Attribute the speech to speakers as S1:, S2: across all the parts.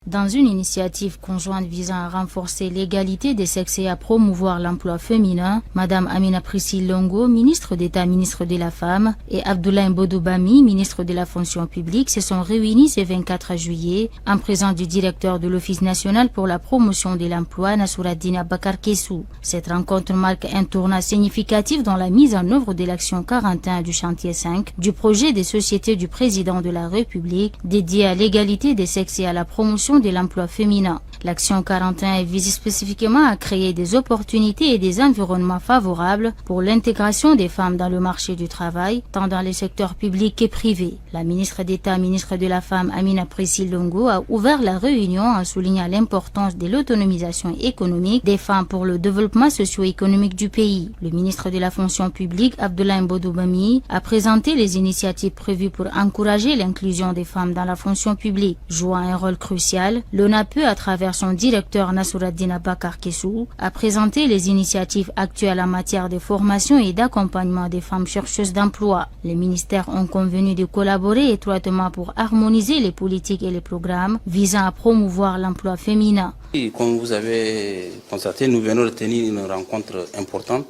S1: Dans une initiative conjointe visant à renforcer l'égalité des sexes et à promouvoir l'emploi féminin, Madame Amina Priscille Longo, ministre d'État, ministre de la Femme, et Abdoulaye Mbodoubami, ministre de la Fonction publique, se sont réunis ce 24 juillet en présence du directeur de l'Office national pour la promotion de l'emploi, Nassouraddine Abakar Kessou. Cette rencontre marque un tournant significatif dans la mise en œuvre de l'action 41 du chantier 5 du projet des sociétés du président de la République dédié à l'égalité des sexes et à la promotion de l'emploi féminin. L'action 41 vise spécifiquement à créer des opportunités et des environnements favorables pour l'intégration des femmes dans le marché du travail, tant dans les secteurs publics et privés. La ministre d'État, ministre de la Femme, Amina Priscille Longo, a ouvert la réunion en soulignant l'importance de l'autonomisation économique des femmes pour le développement socio-économique du pays. Le ministre de la Fonction publique, Abdoulaye Mbodoubami, a présenté les initiatives prévues pour encourager l'inclusion des femmes dans la fonction publique. Jouant un rôle crucial, l'ONAPE, à travers son directeur Nassouraddine Abakar Kessou, a présenté les initiatives actuelles en matière de formation et d'accompagnement des femmes chercheuses d'emploi. Les ministères ont convenu de collaborer étroitement pour harmoniser les politiques et les programmes visant à promouvoir l'emploi féminin.
S2: Comme vous avez constaté, nous venons de tenir une rencontre importante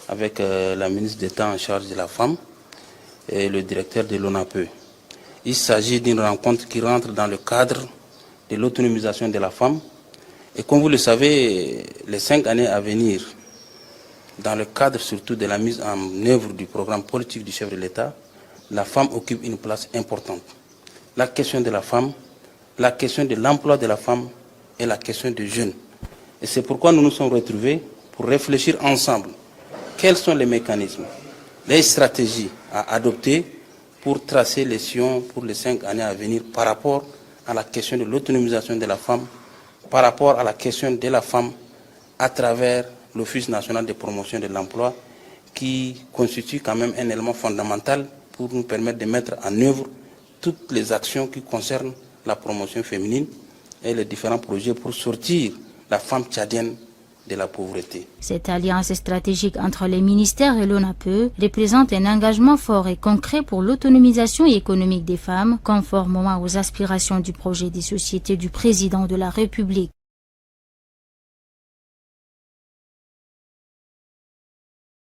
S2: avec la ministre d'État en charge de la femme et le directeur de l'ONAPE. Il s'agit d'une rencontre qui rentre dans le cadre de l'autonomisation de la femme. Et comme vous le savez, les 5 années à venir, dans le cadre surtout de la mise en œuvre du programme politique du chef de l'État, la femme occupe une place importante. La question de la femme, la question de l'emploi de la femme et la question des jeunes. Et c'est pourquoi nous nous sommes retrouvés pour réfléchir ensemble quels sont les mécanismes, les stratégies à adopter pour tracer les sillons pour les 5 années à venir par rapport à la question de l'autonomisation de la femme, par rapport à la question de la femme à travers l'Office national de promotion de l'emploi qui constitue quand même un élément fondamental pour nous permettre de mettre en œuvre toutes les actions qui concernent la promotion féminine et les différents projets pour sortir la femme tchadienne de la pauvreté.
S1: Cette alliance stratégique entre les ministères et l'ONAPE représente un engagement fort et concret pour l'autonomisation économique des femmes, conformément aux aspirations du projet des sociétés du président de la République.